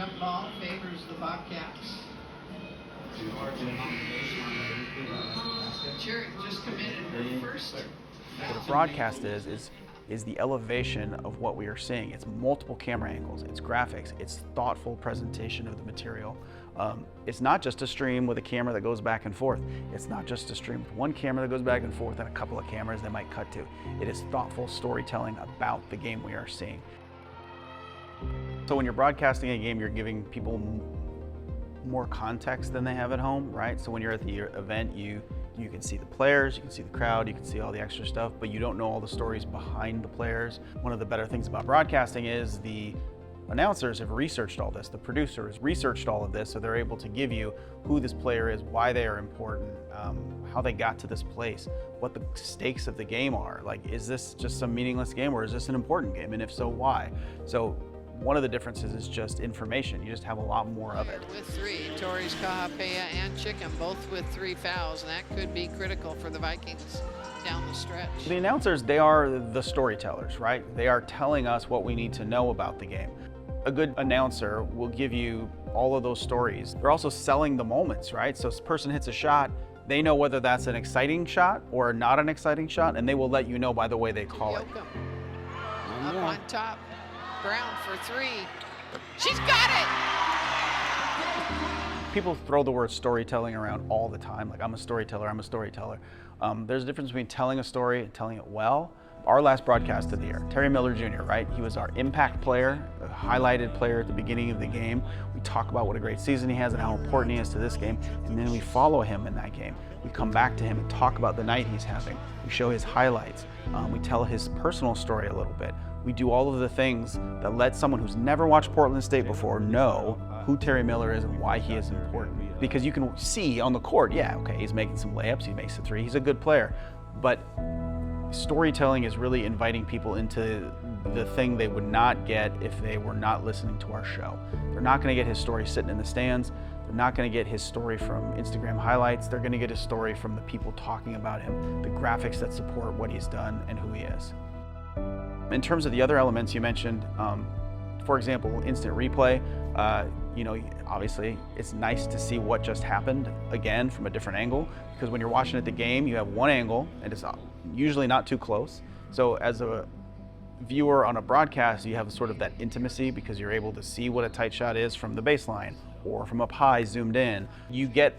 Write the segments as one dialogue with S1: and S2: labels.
S1: jump ball favors the Bobcats. Sure, just committed her first.
S2: What a broadcast is the elevation of what we are seeing. It's multiple camera angles, it's graphics, it's thoughtful presentation of the material. It's not just a stream with a camera that goes back and forth. It's not just a stream with one camera that goes back and forth and a couple of cameras they might cut to. It is thoughtful storytelling about the game we are seeing. So when you're broadcasting a game, you're giving people more context than they have at home, right? So when you're at the event, you can see the players, you can see the crowd, you can see all the extra stuff, but you don't know all the stories behind the players. One of the better things about broadcasting is the announcers have researched all this, the producer has researched all of this, so they're able to give you who this player is, why they are important, how they got to this place, what the stakes of the game are. Like, is this just some meaningless game or is this an important game? And if so, why? So one of the differences is just information. You just have a lot more of it.
S1: With three, Torres, Kahapea, and Chicken, both with 3 fouls, and that could be critical for the Vikings down the stretch.
S2: The announcers, they are the storytellers, right? They are telling us what we need to know about the game. A good announcer will give you all of those stories. They're also selling the moments, right? So this person hits a shot, they know whether that's an exciting shot or not an exciting shot, and they will let you know by the way they call it.
S1: Up on top. Brown for 3. She's got it!
S2: People throw the word storytelling around all the time. Like, I'm a storyteller, I'm a storyteller. There's a difference between telling a story and telling it well. Our last broadcast of the year, Terry Miller Jr., right? He was our impact player, a highlighted player at the beginning of the game. We talk about what a great season he has and how important he is to this game, and then we follow him in that game. We come back to him and talk about the night he's having. We show his highlights. We tell his personal story a little bit. We do all of the things that let someone who's never watched Portland State before know who Terry Miller is and why he is important. Because you can see on the court, yeah, okay, he's making some layups, he makes a 3, he's a good player. But storytelling is really inviting people into the thing they would not get if they were not listening to our show. They're not going to get his story sitting in the stands. They're not going to get his story from Instagram highlights. They're going to get his story from the people talking about him, the graphics that support what he's done and who he is. In terms of the other elements you mentioned, for example, instant replay, you know, obviously it's nice to see what just happened again from a different angle, because when you're watching at the game, you have one angle and it's usually not too close. So as a viewer on a broadcast, you have sort of that intimacy because you're able to see what a tight shot is from the baseline or from up high zoomed in. You get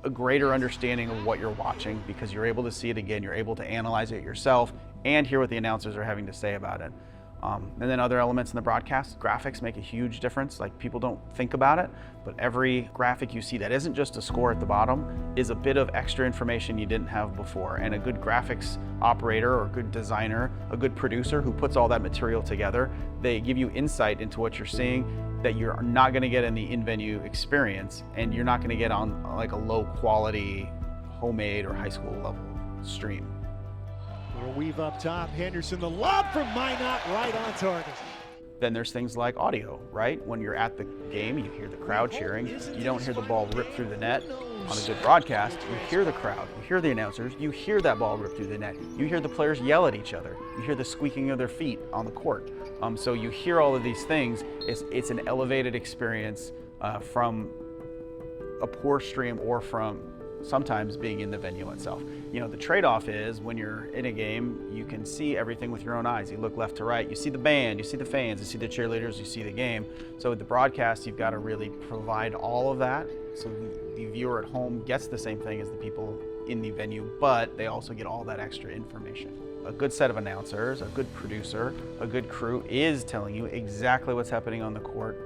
S2: a greater understanding of what you're watching because you're able to see it again, you're able to analyze it yourself and hear what the announcers are having to say about it. And then other elements in the broadcast, graphics make a huge difference. Like, people don't think about it, but every graphic you see that isn't just a score at the bottom is a bit of extra information you didn't have before. And a good graphics operator or good designer, a good producer who puts all that material together, they give you insight into what you're seeing that you're not going to get in the in-venue experience, and you're not going to get on like a low quality homemade or high school level stream.
S3: Little weave up top, Henderson, the lob from Minot right on target.
S2: Then there's things like audio, right? When you're at the game, you hear the crowd cheering. You don't hear the ball rip through the net. On a good broadcast, you hear the crowd, you hear the announcers, you hear that ball rip through the net. You hear the players yell at each other. You hear the squeaking of their feet on the court. So you hear all of these things. It's an elevated experience from a poor stream or from sometimes being in the venue itself. You know, the trade-off is when you're in a game, you can see everything with your own eyes. You look left to right, you see the band, you see the fans, you see the cheerleaders, you see the game. So with the broadcast, you've got to really provide all of that so the viewer at home gets the same thing as the people in the venue, but they also get all that extra information. A good set of announcers, a good producer, a good crew is telling you exactly what's happening on the court,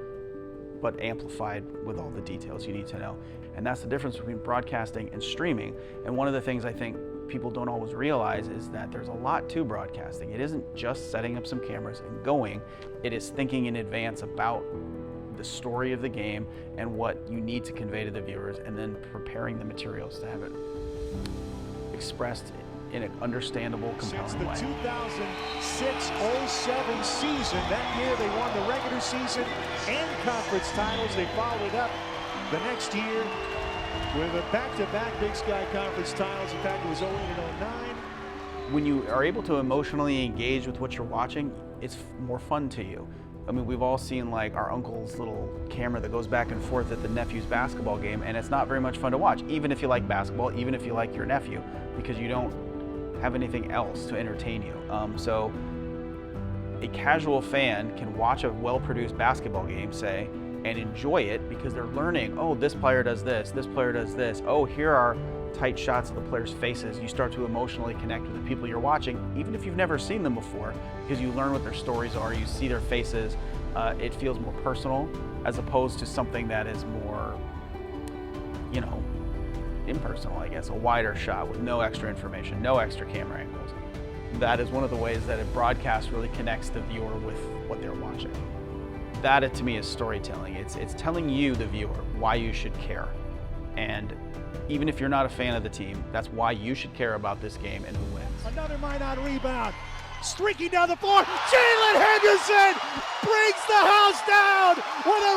S2: but amplified with all the details you need to know. And that's the difference between broadcasting and streaming. And one of the things I think people don't always realize is that there's a lot to broadcasting. It isn't just setting up some cameras and going. It is thinking in advance about the story of the game and what you need to convey to the viewers, and then preparing the materials to have it expressed in an understandable, compelling way.
S3: Since the 2006-07 season, that year they won the regular season and conference titles. They followed up the next year with a back-to-back Big Sky Conference titles. In fact, it was 08 and 09.
S2: When you are able to emotionally engage with what you're watching, it's more fun to you. I mean, we've all seen like our uncle's little camera that goes back and forth at the nephew's basketball game, and it's not very much fun to watch, even if you like basketball, even if you like your nephew, because you don't have anything else to entertain you. So a casual fan can watch a well-produced basketball game, say, and enjoy it because they're learning, oh, this player does this player does this, oh, here are tight shots of the players' faces. You start to emotionally connect with the people you're watching, even if you've never seen them before, because you learn what their stories are, you see their faces. It feels more personal as opposed to something that is more, you know, impersonal, I guess, a wider shot with no extra information, no extra camera angles. That is one of the ways that a broadcast really connects the viewer with what they're watching. That, to me, is storytelling. It's telling you, the viewer, why you should care. And even if you're not a fan of the team, that's why you should care about this game and who wins.
S3: Another Minot rebound. Streaking down the floor. Jalen Henderson brings the house down with a